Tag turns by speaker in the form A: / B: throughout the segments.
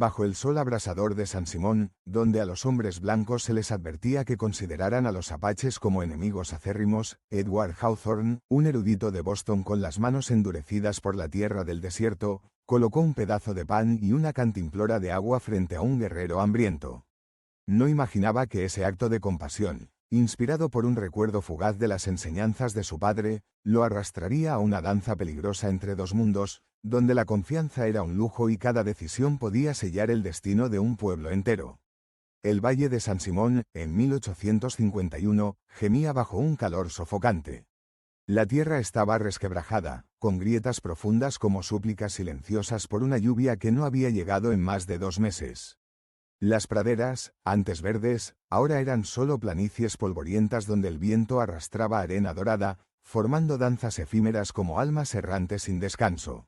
A: Bajo el sol abrasador de San Simón, donde a los hombres blancos se les advertía que consideraran a los apaches como enemigos acérrimos, Edward Hawthorne, un erudito de Boston con las manos endurecidas por la tierra del desierto, colocó un pedazo de pan y una cantimplora de agua frente a un guerrero hambriento. No imaginaba que ese acto de compasión, inspirado por un recuerdo fugaz de las enseñanzas de su padre, lo arrastraría a una danza peligrosa entre dos mundos, donde la confianza era un lujo y cada decisión podía sellar el destino de un pueblo entero. El Valle de San Simón, en 1851, gemía bajo un calor sofocante. La tierra estaba resquebrajada, con grietas profundas como súplicas silenciosas por una lluvia que no había llegado en más de 2 meses. Las praderas, antes verdes, ahora eran solo planicies polvorientas donde el viento arrastraba arena dorada, formando danzas efímeras como almas errantes sin descanso.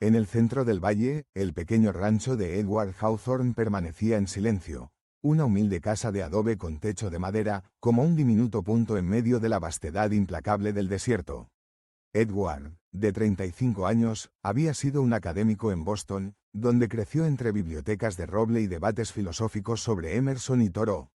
A: En el centro del valle, el pequeño rancho de Edward Hawthorne permanecía en silencio, una humilde casa de adobe con techo de madera, como un diminuto punto en medio de la vastedad implacable del desierto. Edward, de 35 años, había sido un académico en Boston, donde creció entre bibliotecas de roble y debates filosóficos sobre Emerson y Thoreau.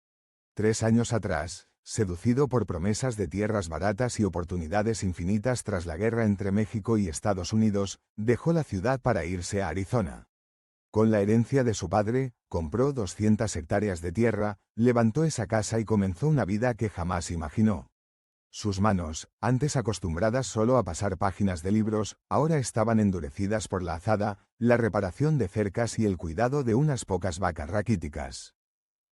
A: 3 años atrás, seducido por promesas de tierras baratas y oportunidades infinitas tras la guerra entre México y Estados Unidos, dejó la ciudad para irse a Arizona. Con la herencia de su padre, compró 200 hectáreas de tierra, levantó esa casa y comenzó una vida que jamás imaginó. Sus manos, antes acostumbradas solo a pasar páginas de libros, ahora estaban endurecidas por la azada, la reparación de cercas y el cuidado de unas pocas vacas raquíticas.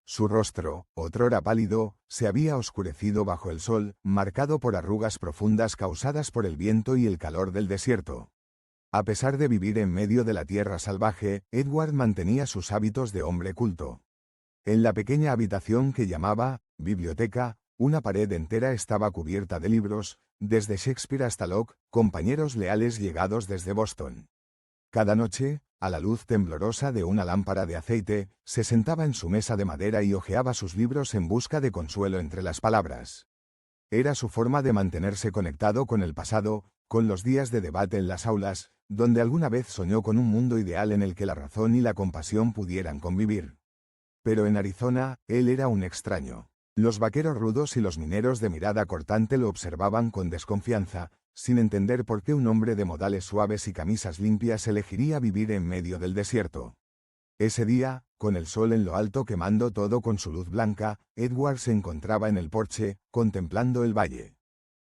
A: Su rostro, otrora pálido, se había oscurecido bajo el sol, marcado por arrugas profundas causadas por el viento y el calor del desierto. A pesar de vivir en medio de la tierra salvaje, Edward mantenía sus hábitos de hombre culto. En la pequeña habitación que llamaba biblioteca, una pared entera estaba cubierta de libros, desde Shakespeare hasta Locke, compañeros leales llegados desde Boston. Cada noche, a la luz temblorosa de una lámpara de aceite, se sentaba en su mesa de madera y hojeaba sus libros en busca de consuelo entre las palabras. Era su forma de mantenerse conectado con el pasado, con los días de debate en las aulas, donde alguna vez soñó con un mundo ideal en el que la razón y la compasión pudieran convivir. Pero en Arizona, él era un extraño. Los vaqueros rudos y los mineros de mirada cortante lo observaban con desconfianza, sin entender por qué un hombre de modales suaves y camisas limpias elegiría vivir en medio del desierto. Ese día, con el sol en lo alto quemando todo con su luz blanca, Edward se encontraba en el porche, contemplando el valle.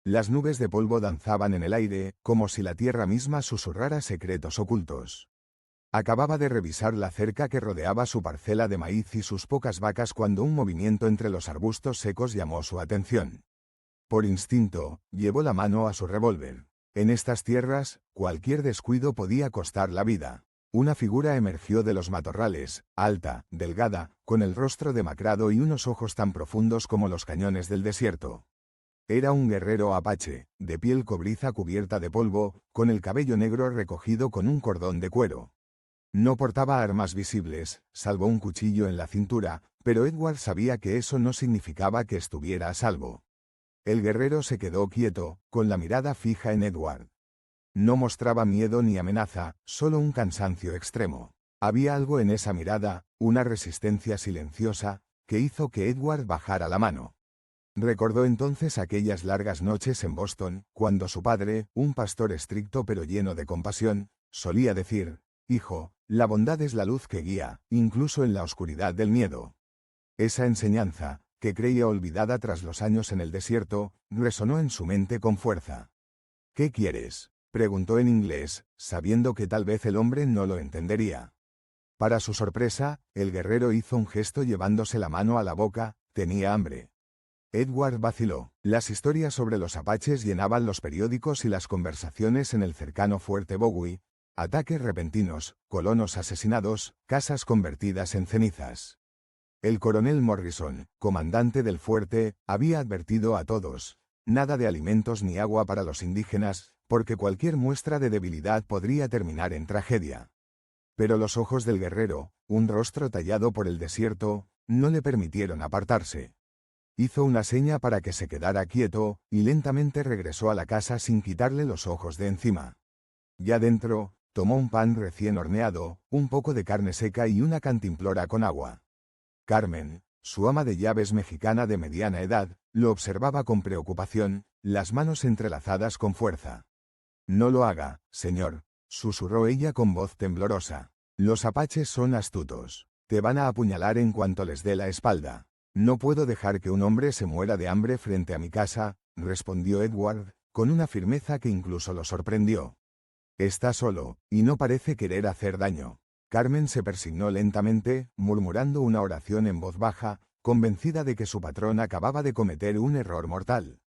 A: Las nubes de polvo danzaban en el aire, como si la tierra misma susurrara secretos ocultos. Acababa de revisar la cerca que rodeaba su parcela de maíz y sus pocas vacas cuando un movimiento entre los arbustos secos llamó su atención. Por instinto, llevó la mano a su revólver. En estas tierras, cualquier descuido podía costar la vida. Una figura emergió de los matorrales, alta, delgada, con el rostro demacrado y unos ojos tan profundos como los cañones del desierto. Era un guerrero apache, de piel cobriza cubierta de polvo, con el cabello negro recogido con un cordón de cuero. No portaba armas visibles, salvo un cuchillo en la cintura, pero Edward sabía que eso no significaba que estuviera a salvo. El guerrero se quedó quieto, con la mirada fija en Edward. No mostraba miedo ni amenaza, solo un cansancio extremo. Había algo en esa mirada, una resistencia silenciosa, que hizo que Edward bajara la mano. Recordó entonces aquellas largas noches en Boston, cuando su padre, un pastor estricto pero lleno de compasión, solía decir: «Hijo, la bondad es la luz que guía, incluso en la oscuridad del miedo». Esa enseñanza, que creía olvidada tras los años en el desierto, resonó en su mente con fuerza. «¿Qué quieres?», preguntó en inglés, sabiendo que tal vez el hombre no lo entendería. Para su sorpresa, el guerrero hizo un gesto llevándose la mano a la boca: tenía hambre. Edward vaciló. Las historias sobre los apaches llenaban los periódicos y las conversaciones en el cercano fuerte Bowie: ataques repentinos, colonos asesinados, casas convertidas en cenizas. El coronel Morrison, comandante del fuerte, había advertido a todos: nada de alimentos ni agua para los indígenas, porque cualquier muestra de debilidad podría terminar en tragedia. Pero los ojos del guerrero, un rostro tallado por el desierto, no le permitieron apartarse. Hizo una seña para que se quedara quieto, y lentamente regresó a la casa sin quitarle los ojos de encima. Ya dentro, tomó un pan recién horneado, un poco de carne seca y una cantimplora con agua. Carmen, su ama de llaves mexicana de mediana edad, lo observaba con preocupación, las manos entrelazadas con fuerza. «No lo haga, señor», susurró ella con voz temblorosa. «Los apaches son astutos. Te van a apuñalar en cuanto les dé la espalda». «No puedo dejar que un hombre se muera de hambre frente a mi casa», respondió Edward, con una firmeza que incluso lo sorprendió. «Está solo, y no parece querer hacer daño». Carmen se persignó lentamente, murmurando una oración en voz baja, convencida de que su patrón acababa de cometer un error mortal.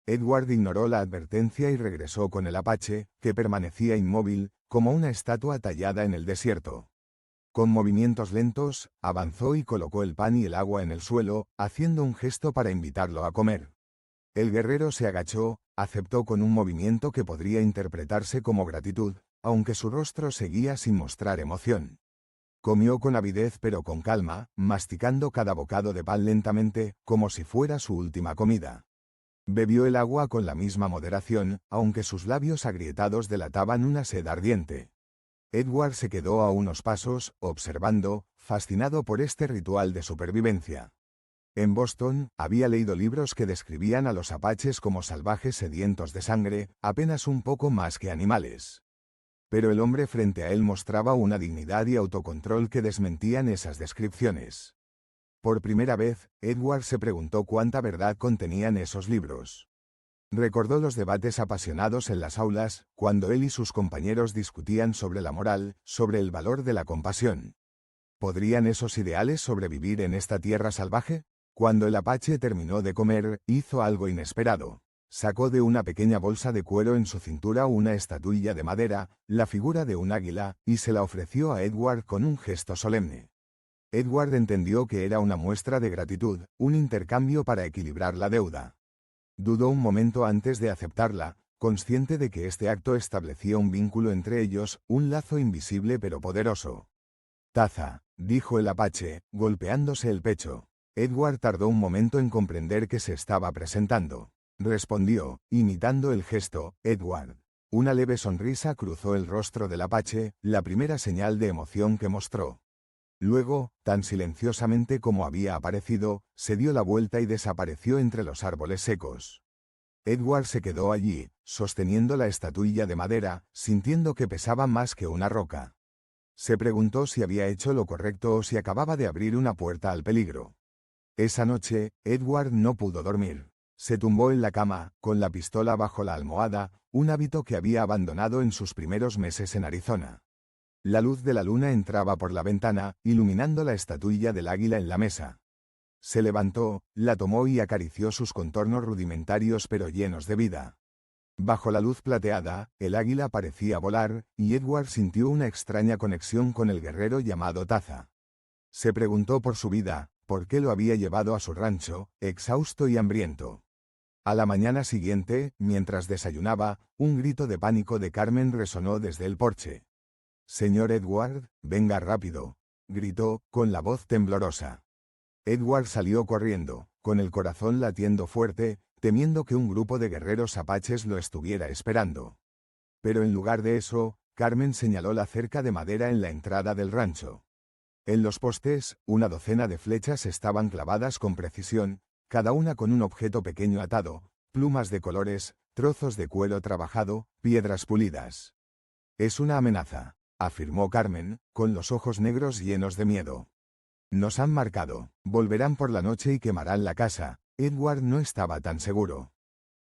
A: Edward ignoró la advertencia y regresó con el apache, que permanecía inmóvil, como una estatua tallada en el desierto. Con movimientos lentos, avanzó y colocó el pan y el agua en el suelo, haciendo un gesto para invitarlo a comer. El guerrero se agachó, aceptó con un movimiento que podría interpretarse como gratitud, aunque su rostro seguía sin mostrar emoción. Comió con avidez pero con calma, masticando cada bocado de pan lentamente, como si fuera su última comida. Bebió el agua con la misma moderación, aunque sus labios agrietados delataban una sed ardiente. Edward se quedó a unos pasos, observando, fascinado por este ritual de supervivencia. En Boston, había leído libros que describían a los apaches como salvajes sedientos de sangre, apenas un poco más que animales. Pero el hombre frente a él mostraba una dignidad y autocontrol que desmentían esas descripciones. Por primera vez, Edward se preguntó cuánta verdad contenían esos libros. Recordó los debates apasionados en las aulas, cuando él y sus compañeros discutían sobre la moral, sobre el valor de la compasión. ¿Podrían esos ideales sobrevivir en esta tierra salvaje? Cuando el apache terminó de comer, hizo algo inesperado. Sacó de una pequeña bolsa de cuero en su cintura una estatuilla de madera, la figura de un águila, y se la ofreció a Edward con un gesto solemne. Edward entendió que era una muestra de gratitud, un intercambio para equilibrar la deuda. Dudó un momento antes de aceptarla, consciente de que este acto establecía un vínculo entre ellos, un lazo invisible pero poderoso. «Taza», dijo el apache, golpeándose el pecho. Edward tardó un momento en comprender que se estaba presentando. Respondió, imitando el gesto, «Edward». Una leve sonrisa cruzó el rostro del apache, la primera señal de emoción que mostró. Luego, tan silenciosamente como había aparecido, se dio la vuelta y desapareció entre los árboles secos. Edward se quedó allí, sosteniendo la estatuilla de madera, sintiendo que pesaba más que una roca. Se preguntó si había hecho lo correcto o si acababa de abrir una puerta al peligro. Esa noche, Edward no pudo dormir. Se tumbó en la cama, con la pistola bajo la almohada, un hábito que había abandonado en sus primeros meses en Arizona. La luz de la luna entraba por la ventana, iluminando la estatuilla del águila en la mesa. Se levantó, la tomó y acarició sus contornos rudimentarios pero llenos de vida. Bajo la luz plateada, el águila parecía volar, y Edward sintió una extraña conexión con el guerrero llamado Taza. Se preguntó por su vida, por qué lo había llevado a su rancho, exhausto y hambriento. A la mañana siguiente, mientras desayunaba, un grito de pánico de Carmen resonó desde el porche. «Señor Edward, venga rápido», gritó, con la voz temblorosa. Edward salió corriendo, con el corazón latiendo fuerte, temiendo que un grupo de guerreros apaches lo estuviera esperando. Pero en lugar de eso, Carmen señaló la cerca de madera en la entrada del rancho. En los postes, una docena de flechas estaban clavadas con precisión, cada una con un objeto pequeño atado, plumas de colores, trozos de cuero trabajado, piedras pulidas. «Es una amenaza», afirmó Carmen, con los ojos negros llenos de miedo. «Nos han marcado, volverán por la noche y quemarán la casa». Edward no estaba tan seguro.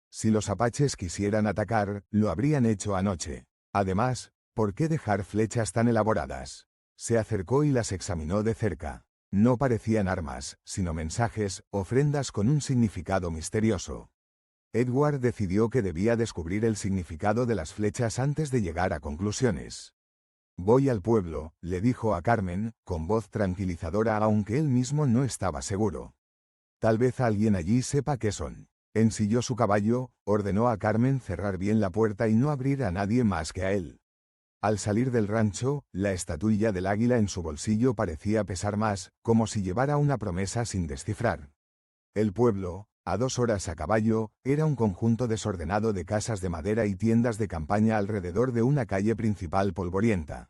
A: Si los apaches quisieran atacar, lo habrían hecho anoche. Además, ¿por qué dejar flechas tan elaboradas? Se acercó y las examinó de cerca. No parecían armas, sino mensajes, ofrendas con un significado misterioso. Edward decidió que debía descubrir el significado de las flechas antes de llegar a conclusiones. «Voy al pueblo», le dijo a Carmen, con voz tranquilizadora aunque él mismo no estaba seguro. «Tal vez alguien allí sepa qué son». Ensilló su caballo, ordenó a Carmen cerrar bien la puerta y no abrir a nadie más que a él. Al salir del rancho, la estatuilla del águila en su bolsillo parecía pesar más, como si llevara una promesa sin descifrar. El pueblo, A 2 horas a caballo, era un conjunto desordenado de casas de madera y tiendas de campaña alrededor de una calle principal polvorienta.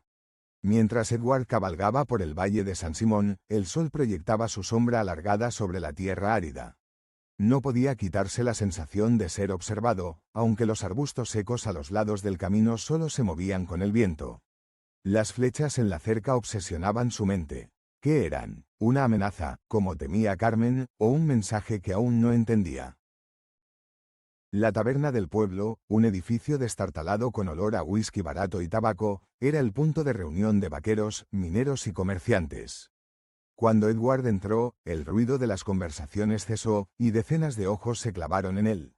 A: Mientras Edward cabalgaba por el valle de San Simón, el sol proyectaba su sombra alargada sobre la tierra árida. No podía quitarse la sensación de ser observado, aunque los arbustos secos a los lados del camino solo se movían con el viento. Las flechas en la cerca obsesionaban su mente. ¿Qué eran? ¿Una amenaza, como temía Carmen, o un mensaje que aún no entendía? La taberna del pueblo, un edificio destartalado con olor a whisky barato y tabaco, era el punto de reunión de vaqueros, mineros y comerciantes. Cuando Edward entró, el ruido de las conversaciones cesó, y decenas de ojos se clavaron en él.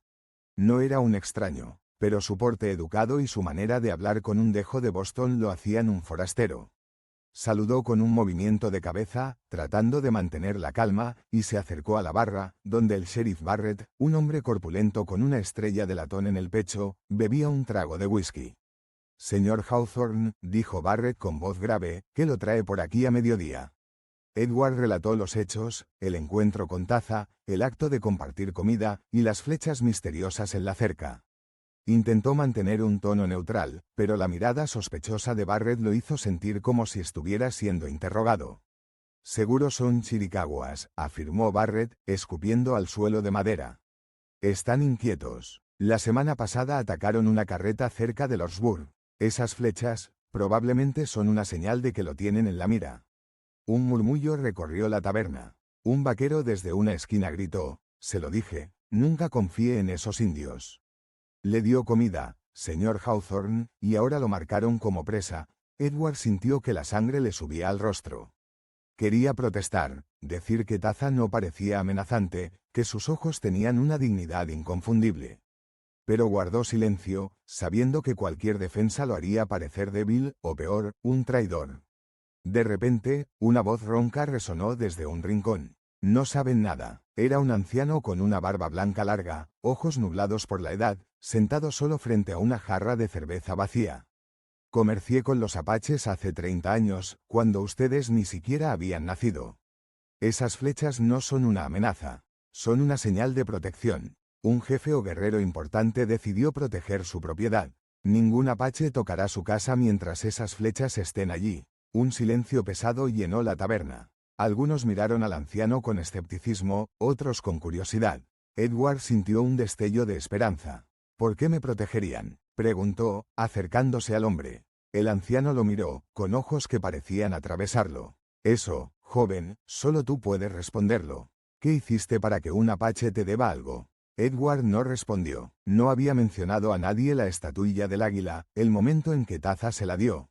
A: No era un extraño, pero su porte educado y su manera de hablar con un dejo de Boston lo hacían un forastero. Saludó con un movimiento de cabeza, tratando de mantener la calma, y se acercó a la barra, donde el sheriff Barrett, un hombre corpulento con una estrella de latón en el pecho, bebía un trago de whisky. «Señor Hawthorne», dijo Barrett con voz grave, «¿qué lo trae por aquí a mediodía?». Edward relató los hechos, el encuentro con Taza, el acto de compartir comida, y las flechas misteriosas en la cerca. Intentó mantener un tono neutral, pero la mirada sospechosa de Barrett lo hizo sentir como si estuviera siendo interrogado. «Seguro son chiricaguas», afirmó Barrett, escupiendo al suelo de madera. «Están inquietos. La semana pasada atacaron una carreta cerca de Lordsburg. Esas flechas, probablemente son una señal de que lo tienen en la mira». Un murmullo recorrió la taberna. Un vaquero desde una esquina gritó: «Se lo dije, nunca confíe en esos indios». Le dio comida, señor Hawthorne, y ahora lo marcaron como presa. Edward sintió que la sangre le subía al rostro. Quería protestar, decir que Taza no parecía amenazante, que sus ojos tenían una dignidad inconfundible. Pero guardó silencio, sabiendo que cualquier defensa lo haría parecer débil, o peor, un traidor. De repente, una voz ronca resonó desde un rincón. «No saben nada». Era un anciano con una barba blanca larga, ojos nublados por la edad, sentado solo frente a una jarra de cerveza vacía. «Comercié con los apaches hace 30 años, cuando ustedes ni siquiera habían nacido. Esas flechas no son una amenaza. Son una señal de protección. Un jefe o guerrero importante decidió proteger su propiedad. Ningún apache tocará su casa mientras esas flechas estén allí». Un silencio pesado llenó la taberna. Algunos miraron al anciano con escepticismo, otros con curiosidad. Edward sintió un destello de esperanza. «¿Por qué me protegerían?», preguntó, acercándose al hombre. El anciano lo miró, con ojos que parecían atravesarlo. «Eso, joven, solo tú puedes responderlo. ¿Qué hiciste para que un apache te deba algo?». Edward no respondió. No había mencionado a nadie la estatuilla del águila, el momento en que Taza se la dio.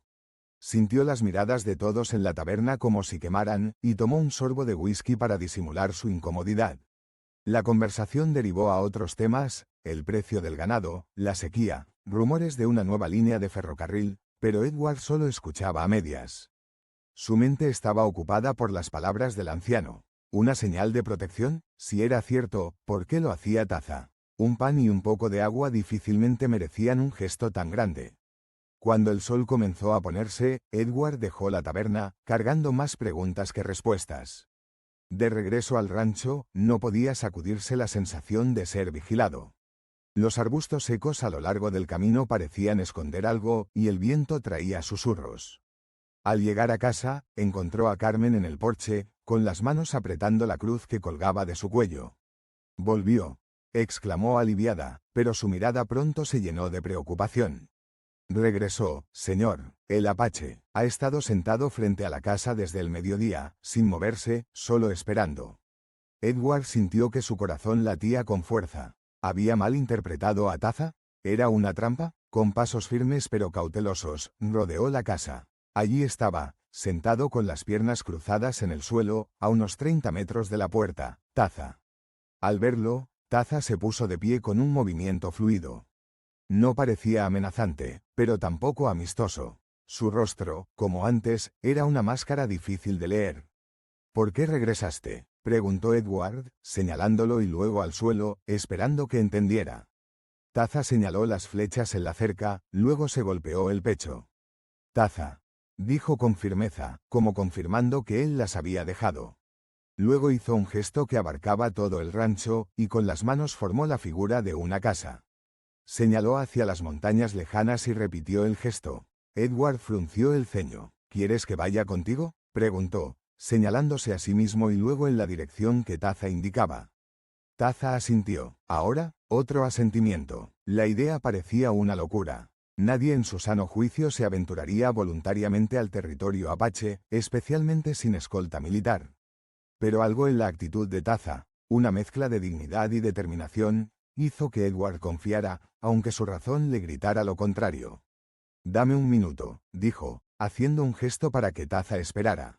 A: Sintió las miradas de todos en la taberna como si quemaran, y tomó un sorbo de whisky para disimular su incomodidad. La conversación derivó a otros temas: el precio del ganado, la sequía, rumores de una nueva línea de ferrocarril, pero Edward solo escuchaba a medias. Su mente estaba ocupada por las palabras del anciano. ¿Una señal de protección? Si era cierto, ¿por qué lo hacía Taza? Un pan y un poco de agua difícilmente merecían un gesto tan grande. Cuando el sol comenzó a ponerse, Edward dejó la taberna, cargando más preguntas que respuestas. De regreso al rancho, no podía sacudirse la sensación de ser vigilado. Los arbustos secos a lo largo del camino parecían esconder algo, y el viento traía susurros. Al llegar a casa, encontró a Carmen en el porche, con las manos apretando la cruz que colgaba de su cuello. «Volvió», exclamó aliviada, pero su mirada pronto se llenó de preocupación. «Regresó, señor. El apache ha estado sentado frente a la casa desde el mediodía, sin moverse, solo esperando». Edward sintió que su corazón latía con fuerza. ¿Había mal interpretado a Taza? ¿Era una trampa? Con pasos firmes pero cautelosos, rodeó la casa. Allí estaba, sentado con las piernas cruzadas en el suelo, a unos 30 metros de la puerta, Taza. Al verlo, Taza se puso de pie con un movimiento fluido. No parecía amenazante, pero tampoco amistoso. Su rostro, como antes, era una máscara difícil de leer. «¿Por qué regresaste?», preguntó Edward, señalándolo y luego al suelo, esperando que entendiera. Taza señaló las flechas en la cerca, luego se golpeó el pecho. «Taza», dijo con firmeza, como confirmando que él las había dejado. Luego hizo un gesto que abarcaba todo el rancho, y con las manos formó la figura de una casa. Señaló hacia las montañas lejanas y repitió el gesto. Edward frunció el ceño. ¿Quieres que vaya contigo?, preguntó, señalándose a sí mismo y luego en la dirección que Taza indicaba. Taza asintió. Ahora, otro asentimiento. La idea parecía una locura. Nadie en su sano juicio se aventuraría voluntariamente al territorio apache, especialmente sin escolta militar. Pero algo en la actitud de Taza, una mezcla de dignidad y determinación, hizo que Edward confiara, aunque su razón le gritara lo contrario. «Dame un minuto», dijo, haciendo un gesto para que Taza esperara.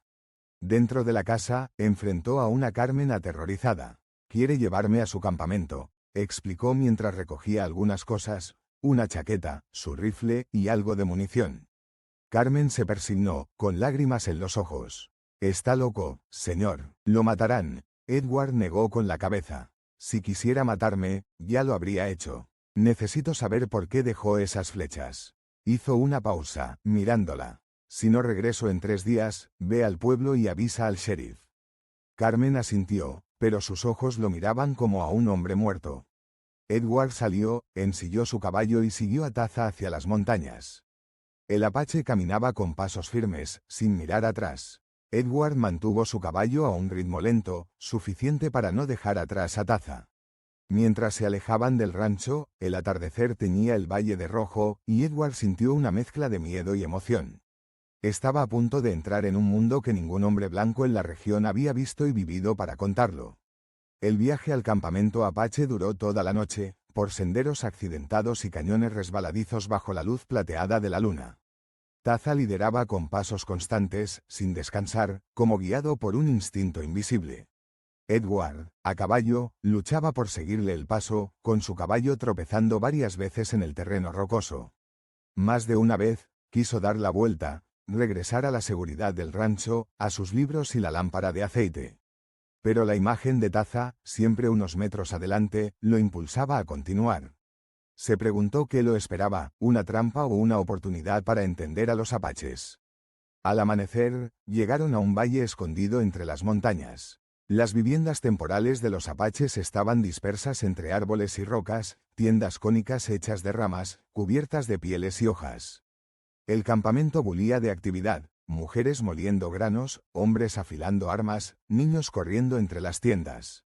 A: Dentro de la casa, enfrentó a una Carmen aterrorizada. «Quiere llevarme a su campamento», explicó mientras recogía algunas cosas, una chaqueta, su rifle y algo de munición. Carmen se persignó, con lágrimas en los ojos. «Está loco, señor. Lo matarán». Edward negó con la cabeza. «Si quisiera matarme, ya lo habría hecho. Necesito saber por qué dejó esas flechas». Hizo una pausa, mirándola. «Si no regreso en 3 días, ve al pueblo y avisa al sheriff». Carmen asintió, pero sus ojos lo miraban como a un hombre muerto. Edward salió, ensilló su caballo y siguió a Taza hacia las montañas. El apache caminaba con pasos firmes, sin mirar atrás. Edward mantuvo su caballo a un ritmo lento, suficiente para no dejar atrás a Taza. Mientras se alejaban del rancho, el atardecer teñía el valle de rojo, y Edward sintió una mezcla de miedo y emoción. Estaba a punto de entrar en un mundo que ningún hombre blanco en la región había visto y vivido para contarlo. El viaje al campamento apache duró toda la noche, por senderos accidentados y cañones resbaladizos bajo la luz plateada de la luna. Taza lideraba con pasos constantes, sin descansar, como guiado por un instinto invisible. Edward, a caballo, luchaba por seguirle el paso, con su caballo tropezando varias veces en el terreno rocoso. Más de una vez, quiso dar la vuelta, regresar a la seguridad del rancho, a sus libros y la lámpara de aceite. Pero la imagen de Taza, siempre unos metros adelante, lo impulsaba a continuar. Se preguntó qué lo esperaba, una trampa o una oportunidad para entender a los apaches. Al amanecer, llegaron a un valle escondido entre las montañas. Las viviendas temporales de los apaches estaban dispersas entre árboles y rocas, tiendas cónicas hechas de ramas, cubiertas de pieles y hojas. El campamento bullía de actividad, mujeres moliendo granos, hombres afilando armas, niños corriendo entre las tiendas.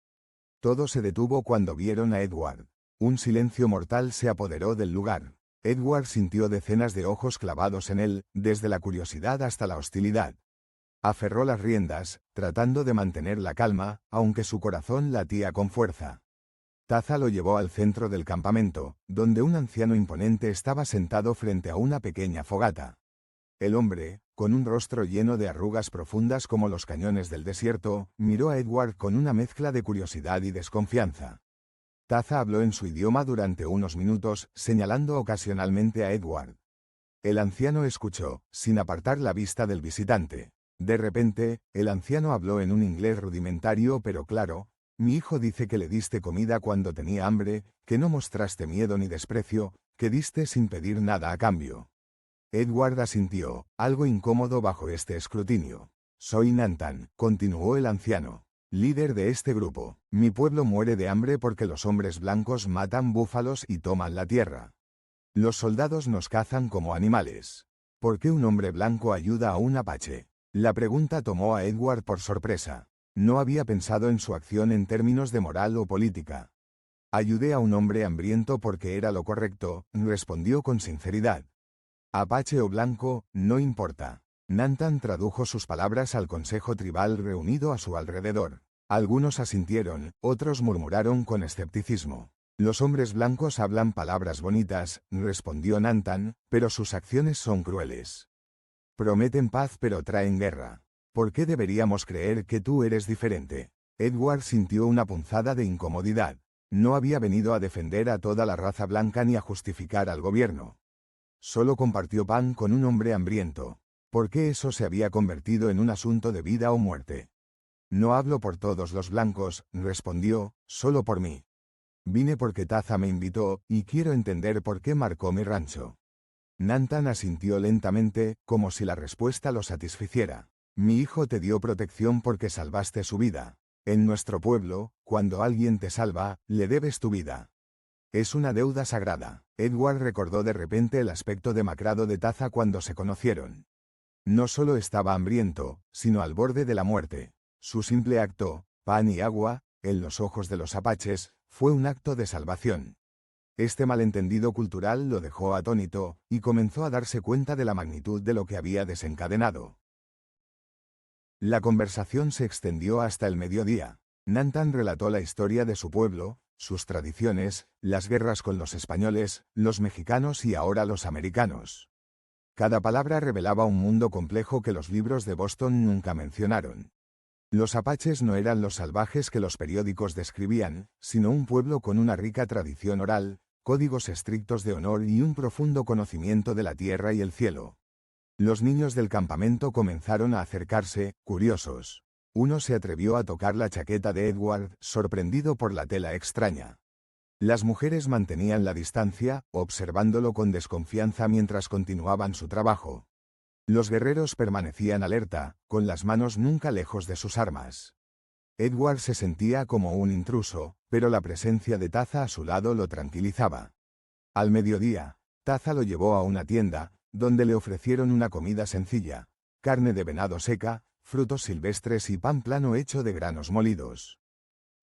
A: Todo se detuvo cuando vieron a Edward. Un silencio mortal se apoderó del lugar. Edward sintió decenas de ojos clavados en él, desde la curiosidad hasta la hostilidad. Aferró las riendas, tratando de mantener la calma, aunque su corazón latía con fuerza. Taza lo llevó al centro del campamento, donde un anciano imponente estaba sentado frente a una pequeña fogata. El hombre, con un rostro lleno de arrugas profundas como los cañones del desierto, miró a Edward con una mezcla de curiosidad y desconfianza. Taza habló en su idioma durante unos minutos, señalando ocasionalmente a Edward. El anciano escuchó, sin apartar la vista del visitante. De repente, el anciano habló en un inglés rudimentario pero claro. «Mi hijo dice que le diste comida cuando tenía hambre, que no mostraste miedo ni desprecio, que diste sin pedir nada a cambio». Edward asintió, algo incómodo bajo este escrutinio. «Soy Nantan», continuó el anciano, líder de este grupo. «Mi pueblo muere de hambre porque los hombres blancos matan búfalos y toman la tierra. Los soldados nos cazan como animales. ¿Por qué un hombre blanco ayuda a un apache?». La pregunta tomó a Edward por sorpresa. No había pensado en su acción en términos de moral o política. «Ayudé a un hombre hambriento porque era lo correcto», respondió con sinceridad. «Apache o blanco, no importa». Nantan tradujo sus palabras al consejo tribal reunido a su alrededor. Algunos asintieron, otros murmuraron con escepticismo. «Los hombres blancos hablan palabras bonitas», respondió Nantan, «pero sus acciones son crueles. Prometen paz pero traen guerra. ¿Por qué deberíamos creer que tú eres diferente?». Edward sintió una punzada de incomodidad. No había venido a defender a toda la raza blanca ni a justificar al gobierno. Solo compartió pan con un hombre hambriento. ¿Por qué eso se había convertido en un asunto de vida o muerte? «No hablo por todos los blancos», respondió, «solo por mí. Vine porque Taza me invitó, y quiero entender por qué marcó mi rancho». Nantan asintió lentamente, como si la respuesta lo satisficiera. Mi hijo te dio protección porque salvaste su vida. En nuestro pueblo, cuando alguien te salva, le debes tu vida. Es una deuda sagrada. Edward recordó de repente el aspecto demacrado de Taza cuando se conocieron. No solo estaba hambriento, sino al borde de la muerte. Su simple acto, pan y agua, en los ojos de los apaches, fue un acto de salvación. Este malentendido cultural lo dejó atónito, y comenzó a darse cuenta de la magnitud de lo que había desencadenado. La conversación se extendió hasta el mediodía. Nantan relató la historia de su pueblo, sus tradiciones, las guerras con los españoles, los mexicanos y ahora los americanos. Cada palabra revelaba un mundo complejo que los libros de Boston nunca mencionaron. Los apaches no eran los salvajes que los periódicos describían, sino un pueblo con una rica tradición oral, códigos estrictos de honor y un profundo conocimiento de la tierra y el cielo. Los niños del campamento comenzaron a acercarse, curiosos. Uno se atrevió a tocar la chaqueta de Edward, sorprendido por la tela extraña. Las mujeres mantenían la distancia, observándolo con desconfianza mientras continuaban su trabajo. Los guerreros permanecían alerta, con las manos nunca lejos de sus armas. Edward se sentía como un intruso, pero la presencia de Taza a su lado lo tranquilizaba. Al mediodía, Taza lo llevó a una tienda, donde le ofrecieron una comida sencilla, carne de venado seca, frutos silvestres y pan plano hecho de granos molidos.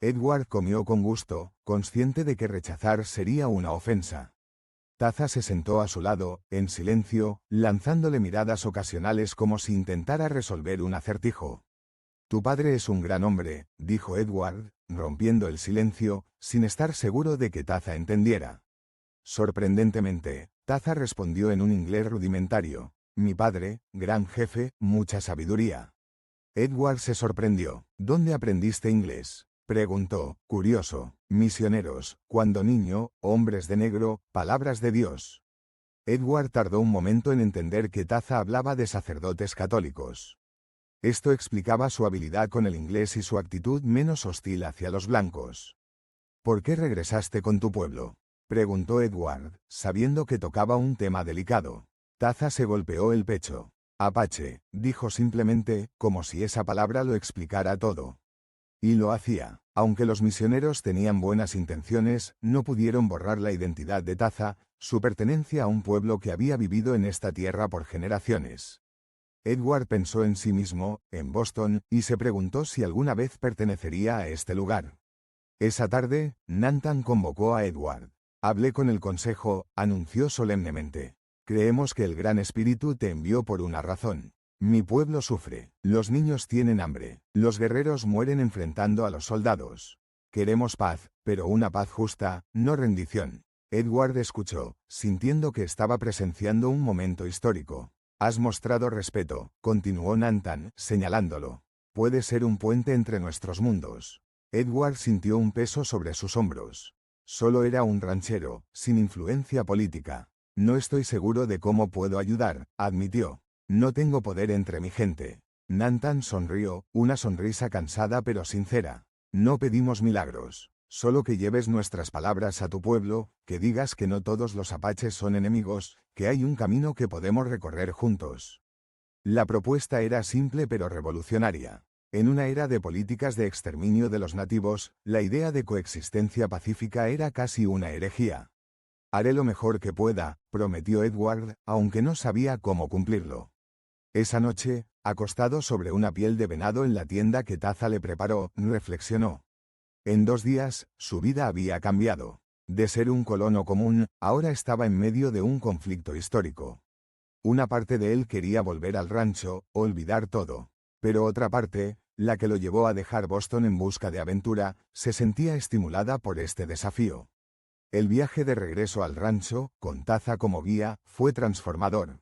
A: Edward comió con gusto, consciente de que rechazar sería una ofensa. Taza se sentó a su lado, en silencio, lanzándole miradas ocasionales como si intentara resolver un acertijo. Tu padre es un gran hombre, dijo Edward, rompiendo el silencio, sin estar seguro de que Taza entendiera. Sorprendentemente, Taza respondió en un inglés rudimentario. Mi padre, gran jefe, mucha sabiduría. Edward se sorprendió. ¿Dónde aprendiste inglés? Preguntó, curioso. Misioneros, cuando niño, hombres de negro, palabras de Dios. Edward tardó un momento en entender que Taza hablaba de sacerdotes católicos. Esto explicaba su habilidad con el inglés y su actitud menos hostil hacia los blancos. ¿Por qué regresaste con tu pueblo? Preguntó Edward, sabiendo que tocaba un tema delicado. Taza se golpeó el pecho. Apache, dijo simplemente, como si esa palabra lo explicara todo. Y lo hacía. Aunque los misioneros tenían buenas intenciones, no pudieron borrar la identidad de Taza, su pertenencia a un pueblo que había vivido en esta tierra por generaciones. Edward pensó en sí mismo, en Boston, y se preguntó si alguna vez pertenecería a este lugar. Esa tarde, Nantan convocó a Edward. Hablé con el consejo, anunció solemnemente. Creemos que el Gran Espíritu te envió por una razón. Mi pueblo sufre, los niños tienen hambre, los guerreros mueren enfrentando a los soldados. Queremos paz, pero una paz justa, no rendición. Edward escuchó, sintiendo que estaba presenciando un momento histórico. Has mostrado respeto, continuó Nantan, señalándolo. Puede ser un puente entre nuestros mundos. Edward sintió un peso sobre sus hombros. Solo era un ranchero, sin influencia política. No estoy seguro de cómo puedo ayudar, admitió. No tengo poder entre mi gente. Nantan sonrió, una sonrisa cansada pero sincera. No pedimos milagros. Solo que lleves nuestras palabras a tu pueblo, que digas que no todos los apaches son enemigos, que hay un camino que podemos recorrer juntos. La propuesta era simple pero revolucionaria. En una era de políticas de exterminio de los nativos, la idea de coexistencia pacífica era casi una herejía. Haré lo mejor que pueda, prometió Edward, aunque no sabía cómo cumplirlo. Esa noche, acostado sobre una piel de venado en la tienda que Taza le preparó, reflexionó. En 2 días, su vida había cambiado. De ser un colono común, ahora estaba en medio de un conflicto histórico. Una parte de él quería volver al rancho, olvidar todo. Pero otra parte, la que lo llevó a dejar Boston en busca de aventura, se sentía estimulada por este desafío. El viaje de regreso al rancho, con Taza como guía, fue transformador.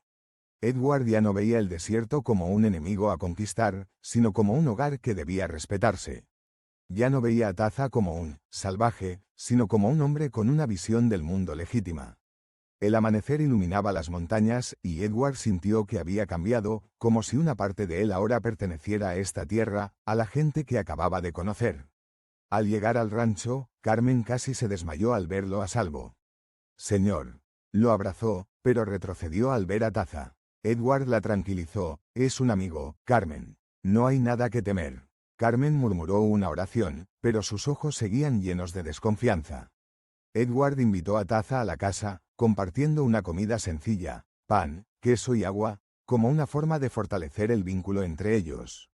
A: Edward ya no veía el desierto como un enemigo a conquistar, sino como un hogar que debía respetarse. Ya no veía a Taza como un salvaje, sino como un hombre con una visión del mundo legítima. El amanecer iluminaba las montañas, y Edward sintió que había cambiado, como si una parte de él ahora perteneciera a esta tierra, a la gente que acababa de conocer. Al llegar al rancho, Carmen casi se desmayó al verlo a salvo. Señor. Lo abrazó, pero retrocedió al ver a Taza. Edward la tranquilizó. Es un amigo, Carmen. No hay nada que temer. Carmen murmuró una oración, pero sus ojos seguían llenos de desconfianza. Edward invitó a Taza a la casa, compartiendo una comida sencilla, pan, queso y agua, como una forma de fortalecer el vínculo entre ellos.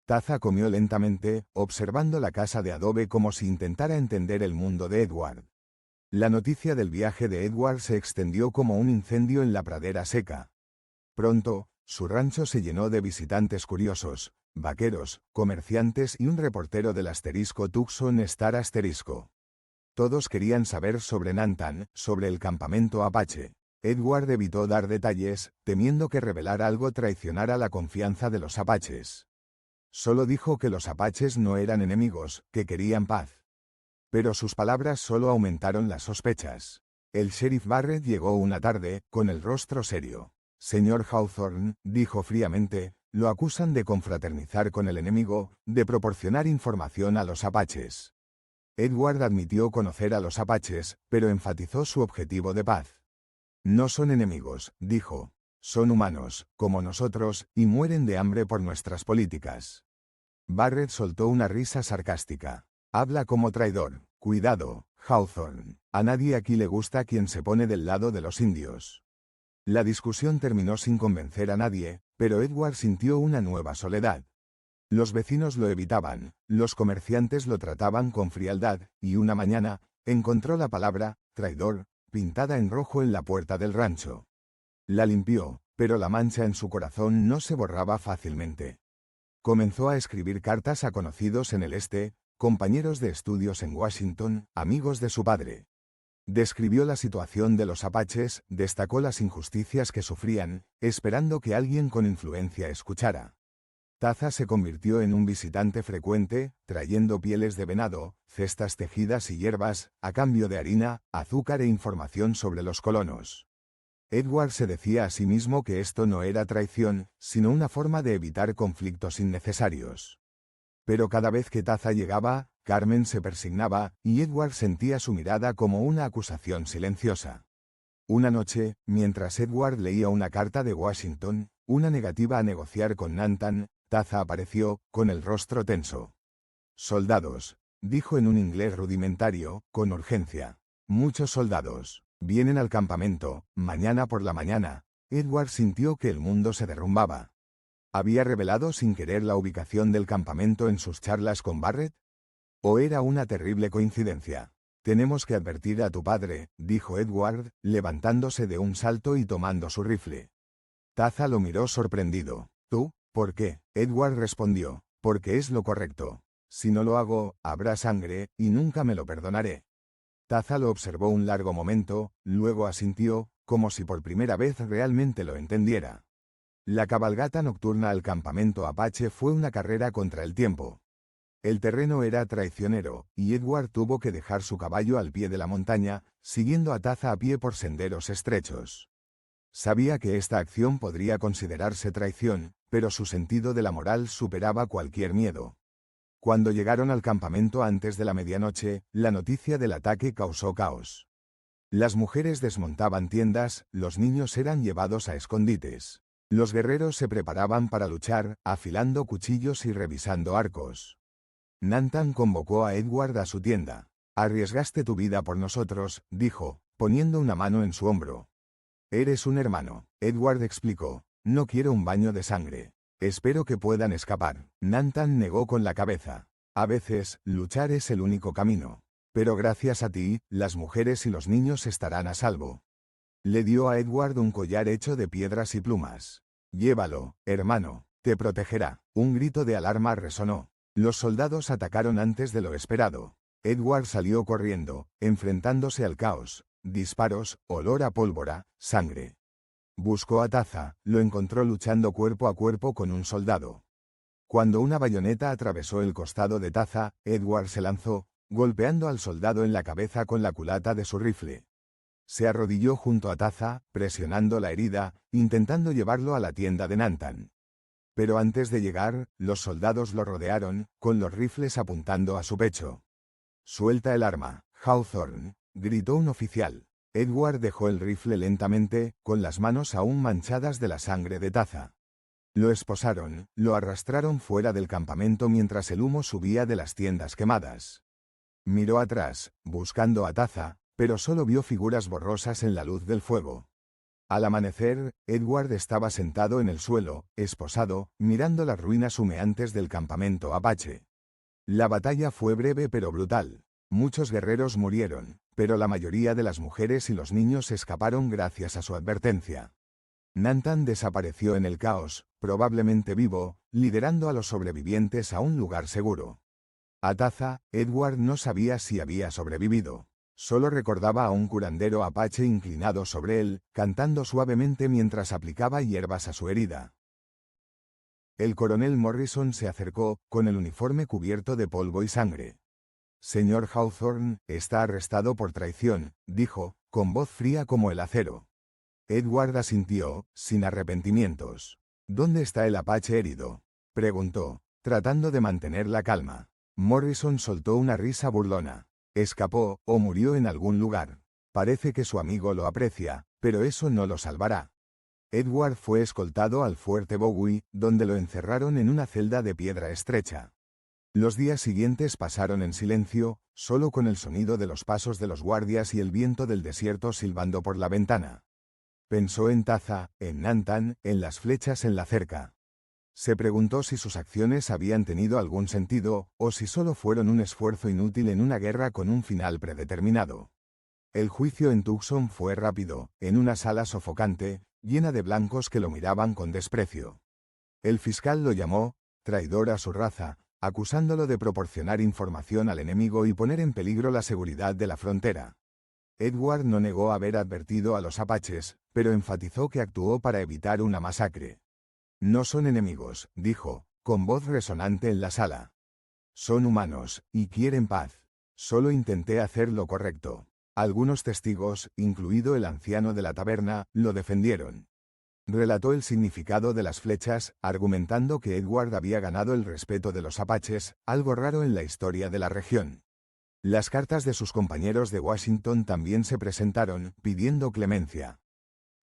A: Taza comió lentamente, observando la casa de adobe como si intentara entender el mundo de Edward. La noticia del viaje de Edward se extendió como un incendio en la pradera seca. Pronto, su rancho se llenó de visitantes curiosos, vaqueros, comerciantes y un reportero del asterisco Tucson Star asterisco. Todos querían saber sobre Nantan, sobre el campamento Apache. Edward evitó dar detalles, temiendo que revelar algo traicionara la confianza de los apaches. Solo dijo que los apaches no eran enemigos, que querían paz. Pero sus palabras solo aumentaron las sospechas. El sheriff Barrett llegó una tarde, con el rostro serio. Señor Hawthorne, dijo fríamente, lo acusan de confraternizar con el enemigo, de proporcionar información a los apaches. Edward admitió conocer a los apaches, pero enfatizó su objetivo de paz. No son enemigos, dijo. Son humanos, como nosotros, y mueren de hambre por nuestras políticas. Barrett soltó una risa sarcástica. Habla como traidor. Cuidado, Hawthorne. A nadie aquí le gusta quien se pone del lado de los indios. La discusión terminó sin convencer a nadie, pero Edward sintió una nueva soledad. Los vecinos lo evitaban, los comerciantes lo trataban con frialdad, y una mañana, encontró la palabra, traidor, pintada en rojo en la puerta del rancho. La limpió, pero la mancha en su corazón no se borraba fácilmente. Comenzó a escribir cartas a conocidos en el este, compañeros de estudios en Washington, amigos de su padre. Describió la situación de los apaches, destacó las injusticias que sufrían, esperando que alguien con influencia escuchara. Taza se convirtió en un visitante frecuente, trayendo pieles de venado, cestas tejidas y hierbas, a cambio de harina, azúcar e información sobre los colonos. Edward se decía a sí mismo que esto no era traición, sino una forma de evitar conflictos innecesarios. Pero cada vez que Taza llegaba, Carmen se persignaba, y Edward sentía su mirada como una acusación silenciosa. Una noche, mientras Edward leía una carta de Washington, una negativa a negociar con Nantan, Taza apareció, con el rostro tenso. Soldados, dijo en un inglés rudimentario, con urgencia. Muchos soldados. Vienen al campamento, mañana por la mañana. Edward sintió que el mundo se derrumbaba. ¿Había revelado sin querer la ubicación del campamento en sus charlas con Barrett? ¿O era una terrible coincidencia? Tenemos que advertir a tu padre, dijo Edward, levantándose de un salto y tomando su rifle. Taza lo miró sorprendido. ¿Tú? ¿Por qué? Edward respondió. Porque es lo correcto. Si no lo hago, habrá sangre, y nunca me lo perdonaré. Taza lo observó un largo momento, luego asintió, como si por primera vez realmente lo entendiera. La cabalgata nocturna al campamento Apache fue una carrera contra el tiempo. El terreno era traicionero, y Edward tuvo que dejar su caballo al pie de la montaña, siguiendo a Taza a pie por senderos estrechos. Sabía que esta acción podría considerarse traición, pero su sentido de la moral superaba cualquier miedo. Cuando llegaron al campamento antes de la medianoche, la noticia del ataque causó caos. Las mujeres desmontaban tiendas, los niños eran llevados a escondites. Los guerreros se preparaban para luchar, afilando cuchillos y revisando arcos. Nantan convocó a Edward a su tienda. Arriesgaste tu vida por nosotros, dijo, poniendo una mano en su hombro. Eres un hermano, Edward explicó. No quiero un baño de sangre. Espero que puedan escapar. Nantan negó con la cabeza. A veces, luchar es el único camino. Pero gracias a ti, las mujeres y los niños estarán a salvo. Le dio a Edward un collar hecho de piedras y plumas. Llévalo, hermano, te protegerá. Un grito de alarma resonó. Los soldados atacaron antes de lo esperado. Edward salió corriendo, enfrentándose al caos. Disparos, olor a pólvora, sangre. Buscó a Taza, lo encontró luchando cuerpo a cuerpo con un soldado. Cuando una bayoneta atravesó el costado de Taza, Edward se lanzó, golpeando al soldado en la cabeza con la culata de su rifle. Se arrodilló junto a Taza, presionando la herida, intentando llevarlo a la tienda de Nantan. Pero antes de llegar, los soldados lo rodearon, con los rifles apuntando a su pecho. «Suelta el arma, Hawthorne», gritó un oficial. Edward dejó el rifle lentamente, con las manos aún manchadas de la sangre de Taza. Lo esposaron, lo arrastraron fuera del campamento mientras el humo subía de las tiendas quemadas. Miró atrás, buscando a Taza, pero solo vio figuras borrosas en la luz del fuego. Al amanecer, Edward estaba sentado en el suelo, esposado, mirando las ruinas humeantes del campamento apache. La batalla fue breve pero brutal. Muchos guerreros murieron, pero la mayoría de las mujeres y los niños escaparon gracias a su advertencia. Nantan desapareció en el caos, probablemente vivo, liderando a los sobrevivientes a un lugar seguro. A Taza, Edward no sabía si había sobrevivido. Solo recordaba a un curandero apache inclinado sobre él, cantando suavemente mientras aplicaba hierbas a su herida. El coronel Morrison se acercó, con el uniforme cubierto de polvo y sangre. «Señor Hawthorne, está arrestado por traición», dijo, con voz fría como el acero. Edward asintió, sin arrepentimientos. «¿Dónde está el apache herido?», preguntó, tratando de mantener la calma. Morrison soltó una risa burlona. «Escapó, o murió en algún lugar. Parece que su amigo lo aprecia, pero eso no lo salvará». Edward fue escoltado al fuerte Bowie, donde lo encerraron en una celda de piedra estrecha. Los días siguientes pasaron en silencio, solo con el sonido de los pasos de los guardias y el viento del desierto silbando por la ventana. Pensó en Taza, en Nantan, en las flechas en la cerca. Se preguntó si sus acciones habían tenido algún sentido, o si solo fueron un esfuerzo inútil en una guerra con un final predeterminado. El juicio en Tucson fue rápido, en una sala sofocante, llena de blancos que lo miraban con desprecio. El fiscal lo llamó traidor a su raza, acusándolo de proporcionar información al enemigo y poner en peligro la seguridad de la frontera. Edward no negó haber advertido a los apaches, pero enfatizó que actuó para evitar una masacre. «No son enemigos», dijo, con voz resonante en la sala. «Son humanos, y quieren paz. Solo intenté hacer lo correcto». Algunos testigos, incluido el anciano de la taberna, lo defendieron. Relató el significado de las flechas, argumentando que Edward había ganado el respeto de los apaches, algo raro en la historia de la región. Las cartas de sus compañeros de Washington también se presentaron, pidiendo clemencia.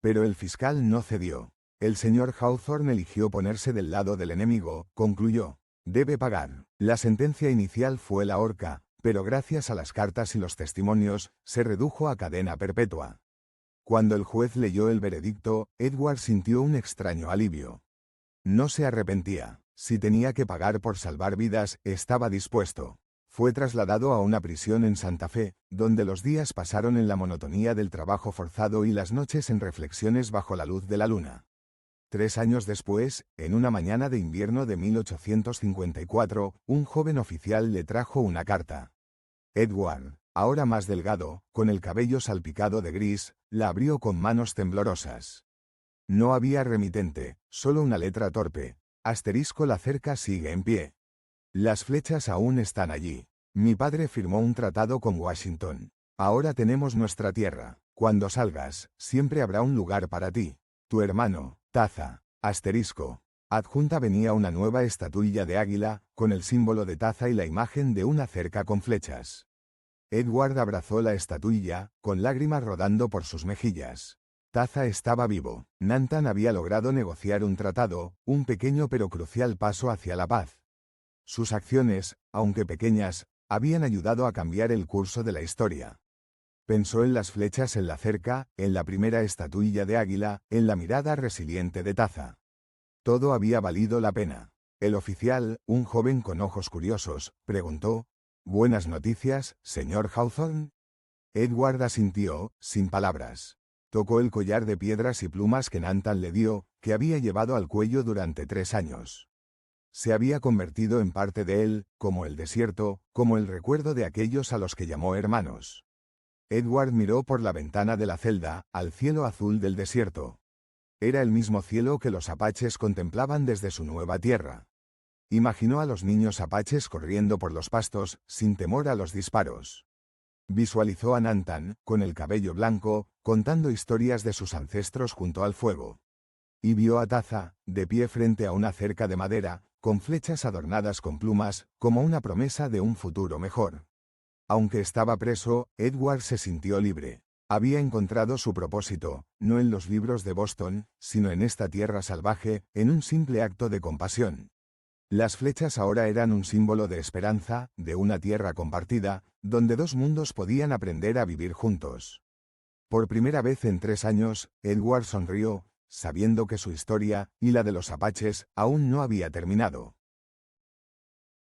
A: Pero el fiscal no cedió. El señor Hawthorne eligió ponerse del lado del enemigo, concluyó. «Debe pagar». La sentencia inicial fue la horca, pero gracias a las cartas y los testimonios, se redujo a cadena perpetua. Cuando el juez leyó el veredicto, Edward sintió un extraño alivio. No se arrepentía. Si tenía que pagar por salvar vidas, estaba dispuesto. Fue trasladado a una prisión en Santa Fe, donde los días pasaron en la monotonía del trabajo forzado y las noches en reflexiones bajo la luz de la luna. 3 años después, en una mañana de invierno de 1854, un joven oficial le trajo una carta. Edward, ahora más delgado, con el cabello salpicado de gris, la abrió con manos temblorosas. No había remitente, solo una letra torpe. Asterisco, la cerca sigue en pie. Las flechas aún están allí. Mi padre firmó un tratado con Washington. Ahora tenemos nuestra tierra. Cuando salgas, siempre habrá un lugar para ti. Tu hermano, Taza. Asterisco. Adjunta venía una nueva estatuilla de águila, con el símbolo de Taza y la imagen de una cerca con flechas. Edward abrazó la estatuilla, con lágrimas rodando por sus mejillas. Taza estaba vivo. Nantan había logrado negociar un tratado, un pequeño pero crucial paso hacia la paz. Sus acciones, aunque pequeñas, habían ayudado a cambiar el curso de la historia. Pensó en las flechas en la cerca, en la primera estatuilla de águila, en la mirada resiliente de Taza. Todo había valido la pena. El oficial, un joven con ojos curiosos, preguntó: «¿Buenas noticias, señor Hawthorne?». Edward asintió, sin palabras. Tocó el collar de piedras y plumas que Nantan le dio, que había llevado al cuello durante 3 años. Se había convertido en parte de él, como el desierto, como el recuerdo de aquellos a los que llamó hermanos. Edward miró por la ventana de la celda, al cielo azul del desierto. Era el mismo cielo que los apaches contemplaban desde su nueva tierra. Imaginó a los niños apaches corriendo por los pastos, sin temor a los disparos. Visualizó a Nantan, con el cabello blanco, contando historias de sus ancestros junto al fuego. Y vio a Taza, de pie frente a una cerca de madera, con flechas adornadas con plumas, como una promesa de un futuro mejor. Aunque estaba preso, Edward se sintió libre. Había encontrado su propósito, no en los libros de Boston, sino en esta tierra salvaje, en un simple acto de compasión. Las flechas ahora eran un símbolo de esperanza, de una tierra compartida, donde dos mundos podían aprender a vivir juntos. Por primera vez en 3 años, Edward sonrió, sabiendo que su historia, y la de los apaches, aún no había terminado.